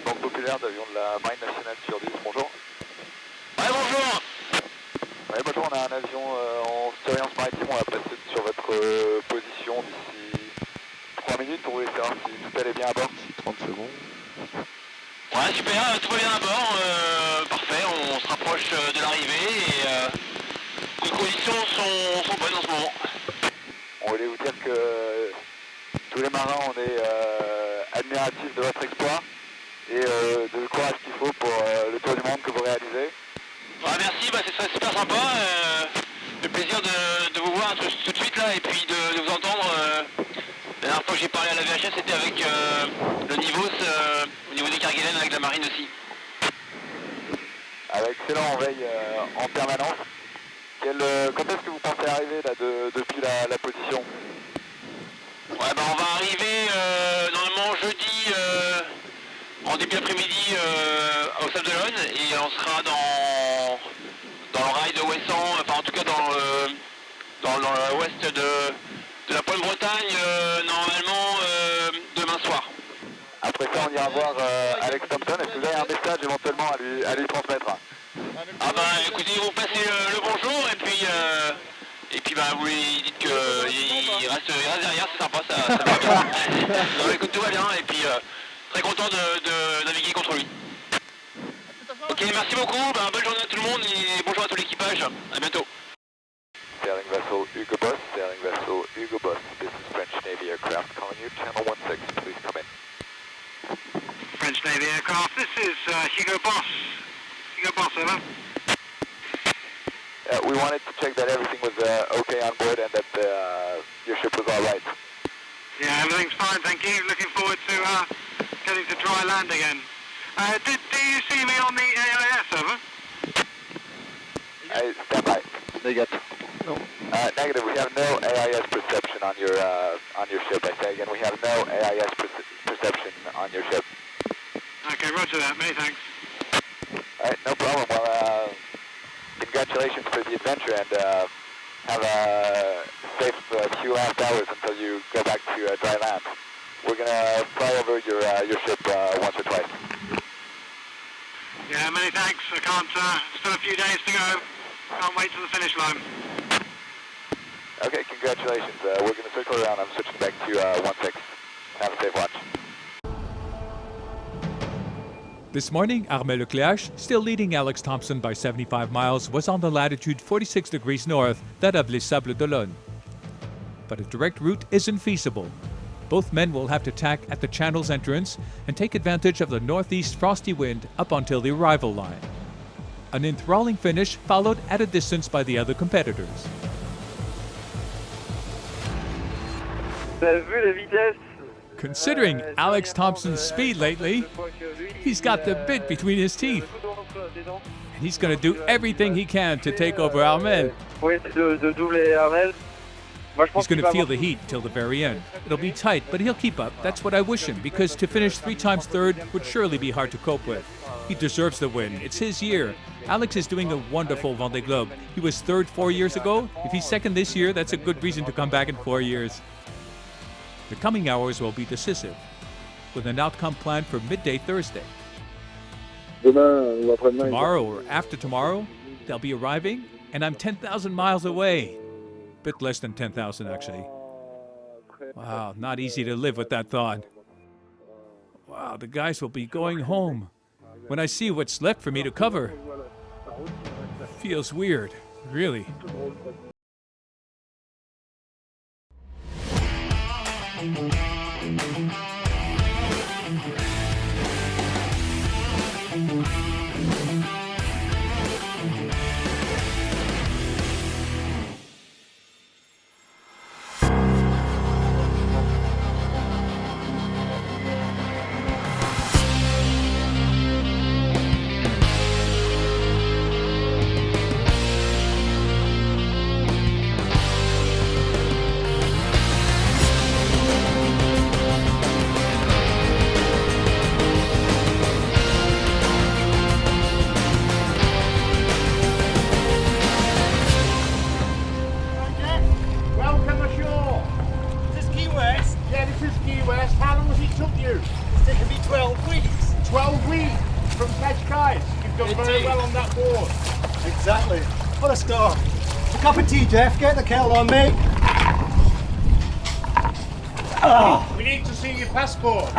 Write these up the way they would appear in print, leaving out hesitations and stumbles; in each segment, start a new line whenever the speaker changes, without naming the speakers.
Banque Populaire d'avion de la Marine nationale sur 10, bonjour.
Ouais, bonjour.
Ouais, bonjour, on a un avion en surveillance maritime, on va passer sur votre position d'ici 3 minutes pour vous savoir si tout allait bien à bord. 30 secondes.
Ouais, super, tout va bien à bord, parfait, on se rapproche de l'arrivée et les conditions sont bonnes en ce moment.
On voulait vous dire que tous les marins, on est admiratifs de votre exploit et de le courage qu'il faut pour le tour du monde que vous réalisez.
Ouais, merci, bah, c'est super sympa, le plaisir de vous voir tout de suite là et puis de vous entendre. La dernière fois que j'ai parlé à la VHF, c'était avec le niveau des Kerguelen avec la marine aussi.
Excellent, on veille en permanence. Quand est-ce que vous pensez arriver là, depuis la position?
Ouais, bah, on va arriver normalement jeudi en début d'après-midi au Sable d'Olonne et on sera dans le rail de Ouessant, enfin en tout cas dans l'ouest de la Pointe-Bretagne, normalement demain soir.
Après ça, on ira voir Alex Thomson. Est-ce que vous avez un message éventuellement à lui transmettre?
Ah bah écoutez, vous passez le bonjour et puis bah vous lui dites qu'il reste derrière, c'est sympa, ça va bien. Non, écoute, tout va bien et puis très content de naviguer contre lui. Ok, merci beaucoup, bah, bonne journée à tout le monde et bonjour à tout l'équipage, à bientôt.
Sailing vessel Hugo Boss, sailing vessel Hugo Boss. This is French Navy aircraft calling you, channel 16, please come in.
French Navy aircraft, this is Hugo Boss. Hugo Boss, over.
We wanted to check that everything was okay on board and that your ship was all right.
Yeah, everything's fine, thank you. Looking forward to getting to dry land again. Do you see me on the AIS, over?
Stand by. Negative. No. Negative. We have no AIS perception on your ship. I say again, we have no AIS perception on your ship.
Okay, roger that. Many thanks.
All right, no problem. Well, congratulations for the adventure and have a safe few last hours until you go back to dry land. We're gonna fly over your ship once or twice.
Yeah, many thanks. I can't. Still a few days to go. Can't wait to the finish line.
Okay, congratulations. We're gonna circle around. I'm switching back to 16. Have a safe watch.
This morning, Armel Le Cleac'h, still leading Alex Thomson by 75 miles, was on the latitude 46 degrees north, that of Les Sables d'Olonne. But a direct route isn't feasible. Both men will have to tack at the channel's entrance and take advantage of the northeast frosty wind up until the arrival line. An enthralling finish followed at a distance by the other competitors. Considering Alex Thomson's speed lately, he's got the bit between his teeth. And he's going to do everything he can to take over Armel. He's going to feel the heat till the very end. It'll be tight, but he'll keep up. That's what I wish him, because to finish 3 times third would surely be hard to cope with. He deserves the win. It's his year. Alex is doing a wonderful Vendee Globe. He was third 4 years ago. If he's second this year, that's a good reason to come back in 4 years. The coming hours will be decisive, with an outcome planned for midday Thursday. Tomorrow or after tomorrow, they'll be arriving, and I'm 10,000 miles away. Bit less than 10,000, actually. Wow, not easy to live with that thought. Wow, the guys will be going home. When I see what's left for me to cover, it feels weird, really.
12 weeks.
12 weeks from Cascais. You've done very well on that board.
Exactly. What a start. A cup of tea, Jeff. Get the kettle on, mate.
We need to see your passport.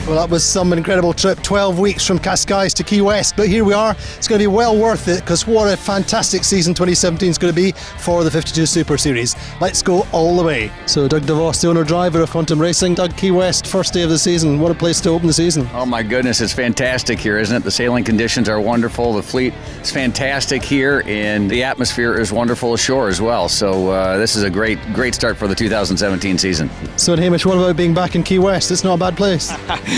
Well, that was some incredible trip, 12 weeks from Cascais to Key West, but here we are. It's going to be well worth it, because what a fantastic season 2017 is going to be for the 52 Super Series. Let's go all the way. So Doug DeVos, the owner-driver of Quantum Racing. Doug, Key West, first day of the season. What a place to open the season.
Oh my goodness, it's fantastic here, isn't it? The sailing conditions are wonderful, the fleet is fantastic here, and the atmosphere is wonderful ashore as well. So this is a great start for the 2017 season.
So Hamish, what about being back in Key West? It's not a bad place.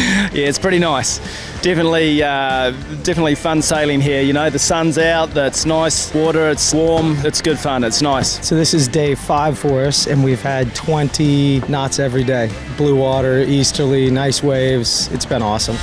Yeah, it's pretty nice. Definitely fun sailing here. You know, the sun's out, it's nice water, it's warm, it's good fun, it's nice.
So this is day 5 for us, and we've had 20 knots every day. Blue water, easterly, nice waves. It's been awesome.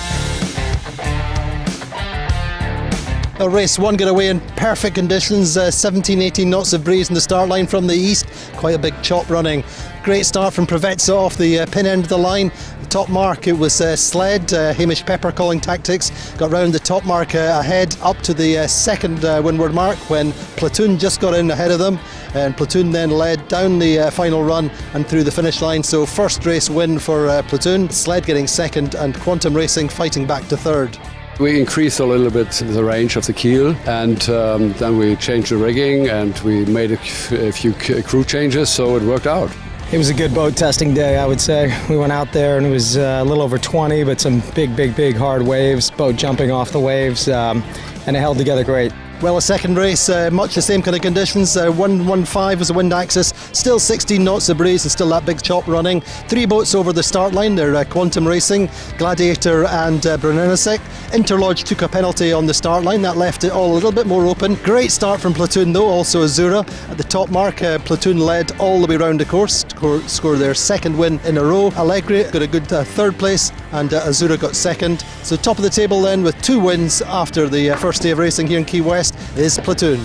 Race 1 got away in perfect conditions, 17-18 knots of breeze in the start line from the east, quite a big chop running. Great start from Provezza off the pin end of the line. The top mark, it was sled, Hamish Pepper calling tactics, got round the top mark ahead up to the second windward mark when Platoon just got in ahead of them, and Platoon then led down the final run and through the finish line. So first race win for Platoon, sled getting second and Quantum Racing fighting back to third.
We increased a little bit the range of the keel, and then we changed the rigging and we made a few crew changes, so it worked out.
It was a good boat testing day, I would say. We went out there and it was a little over 20, but some big hard waves, boat jumping off the waves, and it held together great. Well, a second race, much the same kind of conditions. 115 was the wind axis, still 16 knots of breeze and still that big chop running. 3 boats over the start line, they're Quantum Racing, Gladiator and Brunellasek. Interlodge took a penalty on the start line, that left it all a little bit more open. Great start from Platoon though, also Azura. At the top mark, Platoon led all the way round the course, scored their second win in a row. Allegri got a good third place and Azura got second. So top of the table then with 2 wins after the first day of racing here in Key West is Platoon.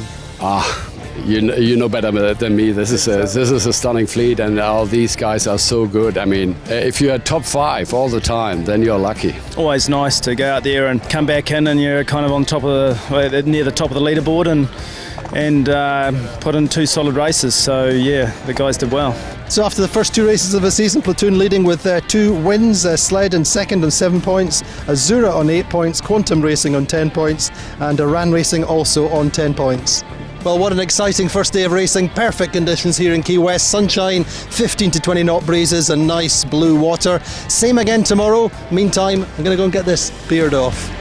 You know better than me. This is a stunning fleet, and all these guys are so good. I mean, if you're top 5 all the time, then you're lucky.
Always nice to go out there and come back in, and you're kind of on top of near the top of the leaderboard, and put in 2 solid races. So yeah, the guys did well.
So after the first 2 races of the season, Platoon leading with 2 wins, Sled in second on 7 points, Azura on 8 points, Quantum Racing on 10 points, and Iran Racing also on 10 points. Well, what an exciting first day of racing. Perfect conditions here in Key West. Sunshine, 15 to 20 knot breezes and nice blue water. Same again tomorrow. Meantime, I'm going to go and get this beard off.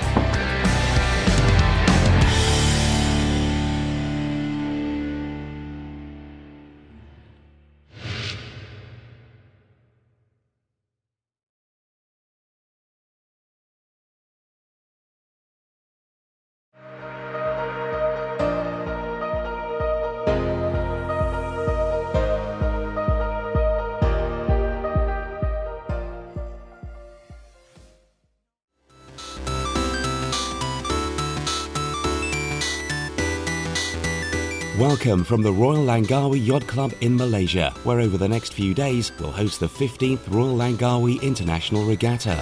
Welcome from the Royal Langkawi Yacht Club in Malaysia, where over the next few days we'll host the 15th Royal Langkawi International Regatta.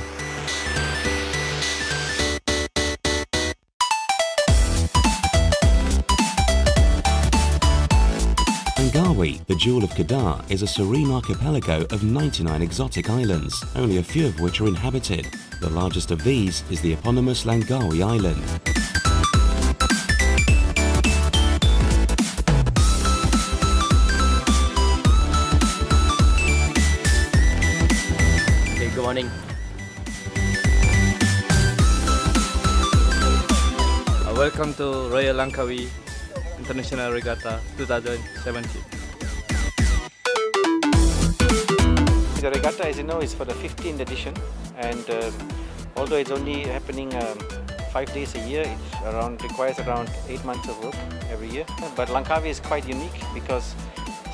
Langkawi, the Jewel of Kedah, is a serene archipelago of 99 exotic islands, only a few of which are inhabited. The largest of these is the eponymous Langkawi Island.
Good morning. Welcome to Royal Langkawi International Regatta 2017.
The regatta, as you know, is for the 15th edition, and although it's only happening 5 days a year, it requires around 8 months of work every year. But Langkawi is quite unique because,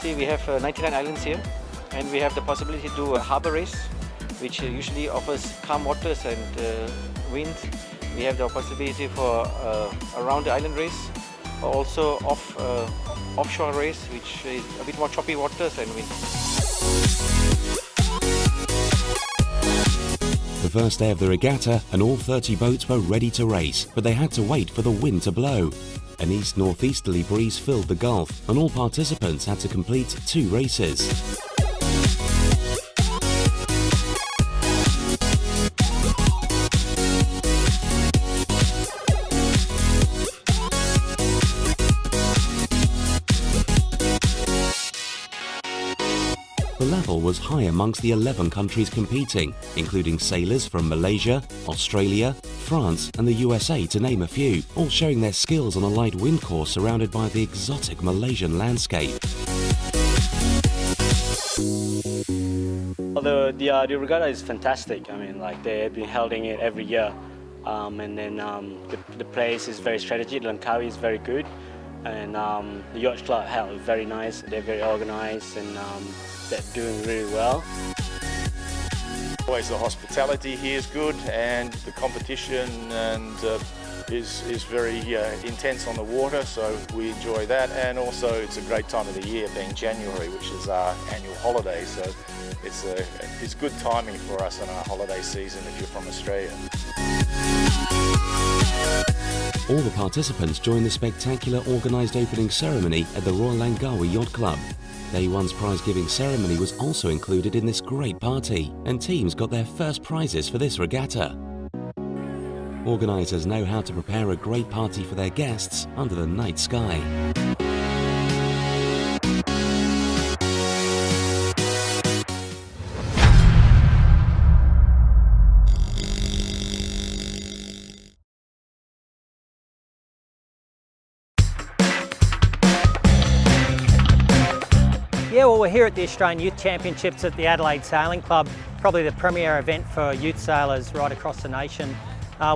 see, we have 99 islands here, and we have the possibility to do a harbour race which usually offers calm waters and wind. We have the possibility for around the island race, or also offshore race, which is a bit more choppy waters and wind.
The first day of the regatta and all 30 boats were ready to race, but they had to wait for the wind to blow. An east-northeasterly breeze filled the Gulf and all participants had to complete 2 races. The level was high amongst the 11 countries competing, including sailors from Malaysia, Australia, France and the USA to name a few, all showing their skills on a light wind course surrounded by the exotic Malaysian landscape.
The regatta is fantastic. I mean, like they've been holding it every year, and then the place is very strategic. Langkawi is very good, and the yacht club held very nice. They're very organised and they're doing really well.
Always the hospitality here is good, and the competition is very intense on the water, so we enjoy that. And also it's a great time of the year, being January, which is our annual holiday, so it's good timing for us in our holiday season if you're from Australia.
All the participants joined the spectacular organised opening ceremony at the Royal Langkawi Yacht Club. Day one's prize-giving ceremony was also included in this great party, and teams got their first prizes for this regatta. Organisers know how to prepare a great party for their guests under the night sky.
Yeah, well, we're here at the Australian Youth Championships at the Adelaide Sailing Club, probably the premier event for youth sailors right across the nation.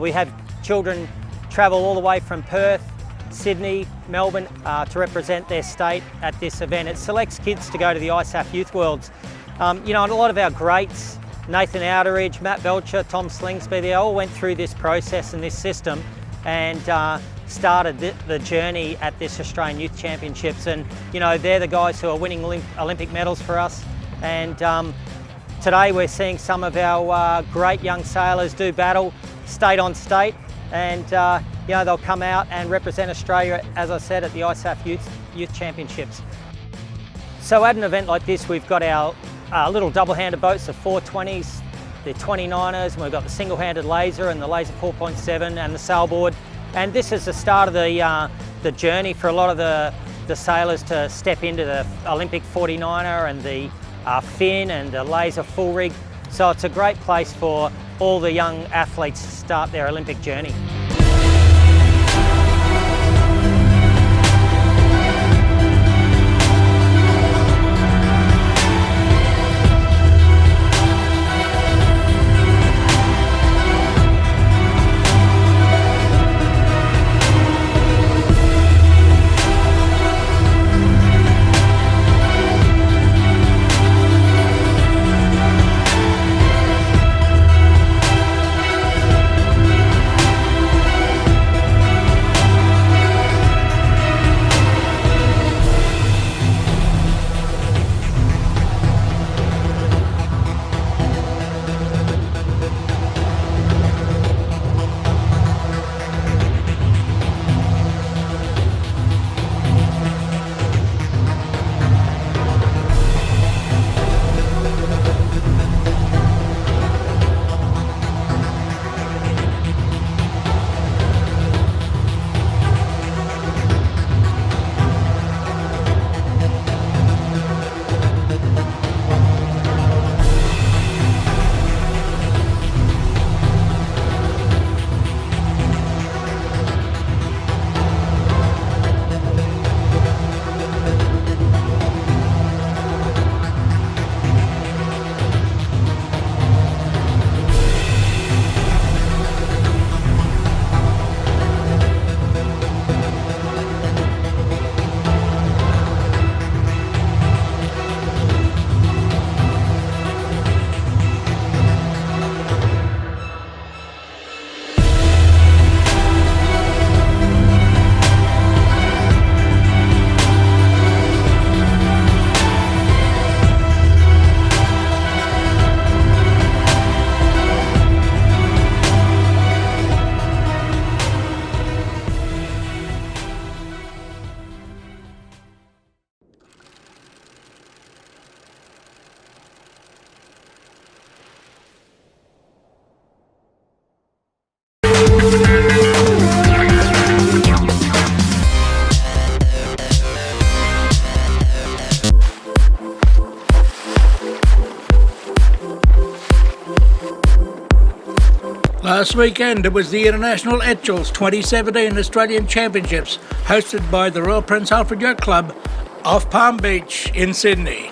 We have children travel all the way from Perth, Sydney, Melbourne to represent their state at this event. It selects kids to go to the ISAF Youth Worlds. You know, and a lot of our greats, Nathan Outeridge, Matt Belcher, Tom Slingsby, they all went through this process and this system and started the journey at this Australian Youth Championships, and you know, they're the guys who are winning Olympic medals for us. And today we're seeing some of our great young sailors do battle state on state, and you know, they'll come out and represent Australia, as I said, at the ISAF Youth Championships. So at an event like this, we've got our little double-handed boats, the 420s, the 29ers, and we've got the single-handed laser and the laser 4.7 and the sailboard. And this is the start of the journey for a lot of the sailors to step into the Olympic 49er and the fin and the laser full rig. So it's a great place for all the young athletes to start their Olympic journey.
Last weekend it was the International Etchells 2017 Australian Championships hosted by the Royal Prince Alfred Yacht Club off Palm Beach in Sydney.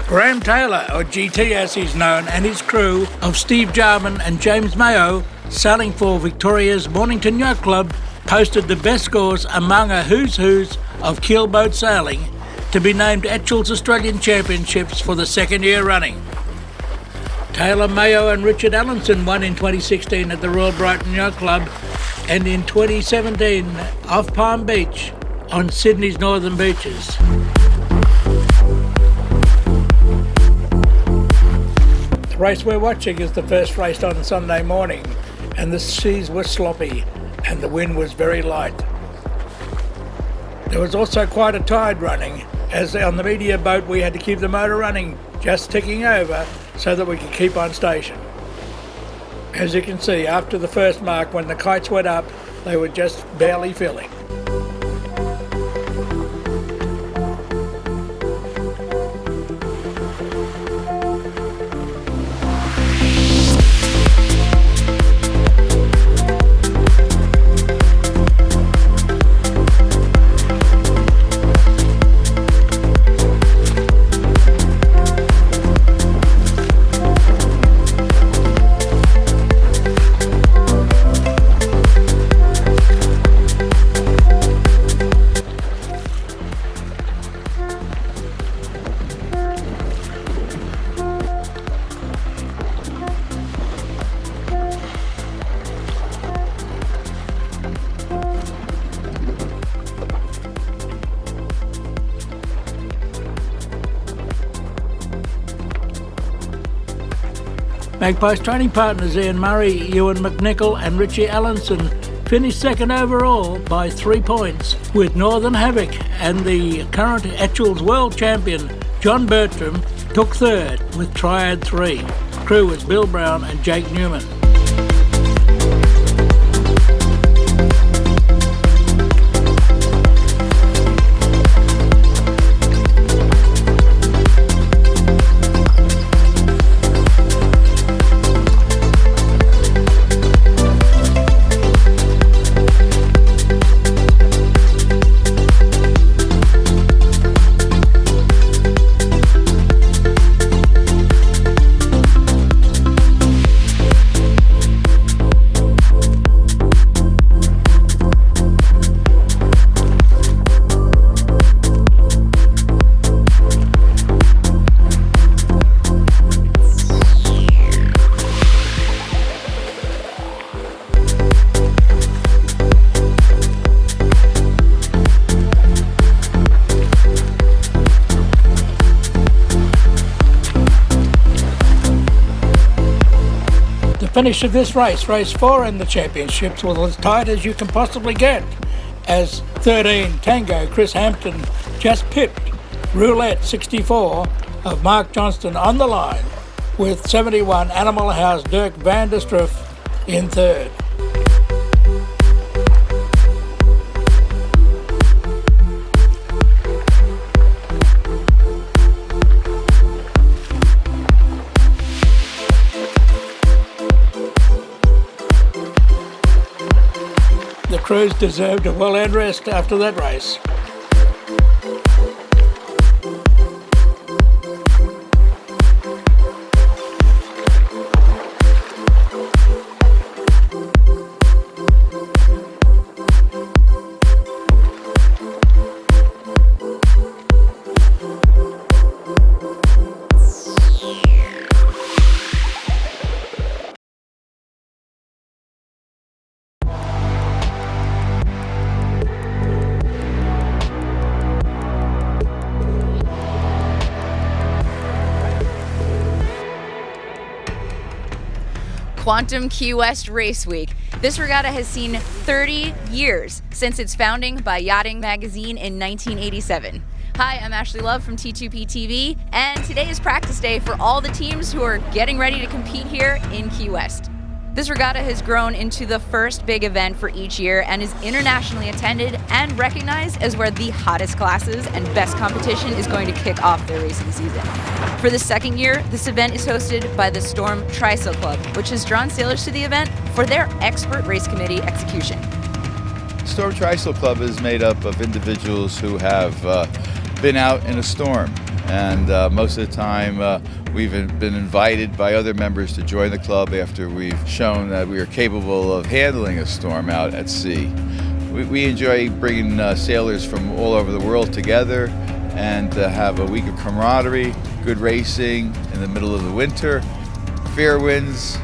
Graham Taylor, or GT as he's known, and his crew of Steve Jarman and James Mayo, sailing for Victoria's Mornington Yacht Club, posted the best scores among a who's who's of keelboat sailing to be named Etchells Australian Championships for the second year running. Taylor, Mayo and Richard Allenson won in 2016 at the Royal Brighton Yacht Club and in 2017 off Palm Beach on Sydney's northern beaches. The race we're watching is the first race on Sunday morning, and the seas were sloppy and the wind was very light. There was also quite a tide running, as on the media boat we had to keep the motor running, just ticking over so that we could keep on station. As you can see, after the first mark, when the kites went up, they were just barely filling. Magpies training partners Ian Murray, Ewan McNichol and Richie Allenson finished second overall by 3 points, with Northern Havoc and the current Etchells World Champion John Bertram took third with Triad 3. Crew was Bill Brown and Jake Newman. Finish of this race, race 4 in the championships, was as tight as you can possibly get, as 13 Tango Chris Hampton just pipped Roulette 64 of Mark Johnston on the line, with 71 Animal House Dirk van der Struff in third. The crews deserved a well-earned rest after that race.
Quantum Key West Race Week. This regatta has seen 30 years since its founding by Yachting Magazine in 1987. Hi, I'm Ashley Love from T2P TV, and today is practice day for all the teams who are getting ready to compete here in Key West. This regatta has grown into the first big event for each year and is internationally attended and recognized as where the hottest classes and best competition is going to kick off their racing season. For the second year, this event is hosted by the Storm Trysail Club, which has drawn sailors to the event for their expert race committee execution.
Storm Trysail Club is made up of individuals who have been out in a storm, and most of the time we've been invited by other members to join the club after we've shown that we are capable of handling a storm out at sea. We enjoy bringing sailors from all over the world together and have a week of camaraderie, good racing in the middle of the winter, fair winds,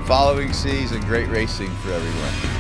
following seas, and great racing for everyone.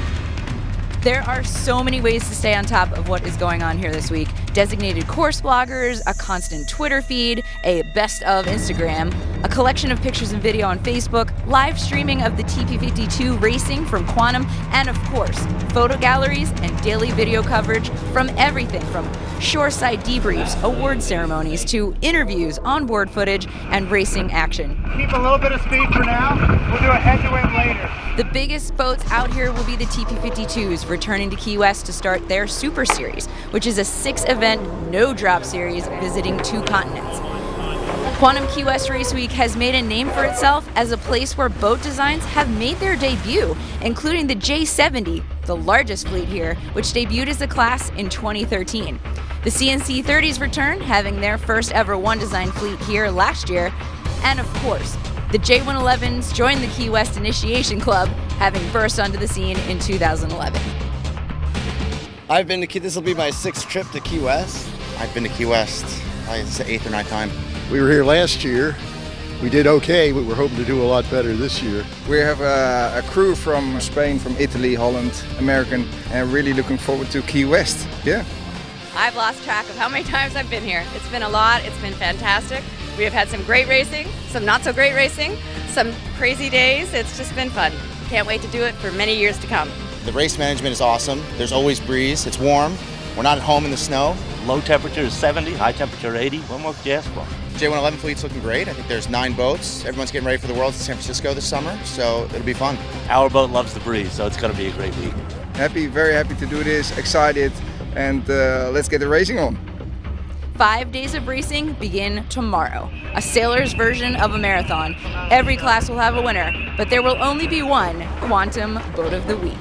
There are so many ways to stay on top of what is going on here this week. Designated course bloggers, a constant Twitter feed, a best of Instagram, a collection of pictures and video on Facebook, live streaming of the TP52 racing from Quantum, and of course, photo galleries and daily video coverage from everything from shoreside debriefs, award ceremonies, to interviews, onboard footage, and racing action.
Keep a little bit of speed for now. We'll do a head-to-wind later.
The biggest boats out here will be the TP52s, returning to Key West to start their Super Series, which is a 6-event, no-drop series visiting 2 continents. Quantum Key West Race Week has made a name for itself as a place where boat designs have made their debut, including the J70, the largest fleet here, which debuted as a class in 2013. The CNC 30s return, having their first ever one design fleet here last year, and of course, the J111s joined the Key West Initiation Club, having burst onto the scene in 2011.
I've been to this will be my 6th trip to Key West. I've been to Key West, it's the 8th or 9th time.
We were here last year. We did okay, but we're hoping to do a lot better this year.
We have a crew from Spain, from Italy, Holland, American, and really looking forward to Key West. Yeah.
I've lost track of how many times I've been here. It's been a lot, it's been fantastic. We have had some great racing, some not so great racing, some crazy days. It's just been fun. Can't wait to do it for many years to come.
The race management is awesome. There's always breeze, it's warm. We're not at home in the snow.
Low temperature is 70, high temperature 80. What more could you ask for?
J111 fleet's looking great. I think there's 9 boats. Everyone's getting ready for the Worlds in San Francisco this summer, so it'll be fun.
Our boat loves the breeze, so it's going to be a great week.
Very happy to do this, excited, and let's get the racing on.
5 days of racing begin tomorrow, a sailor's version of a marathon. Every class will have a winner, but there will only be one Quantum Boat of the Week.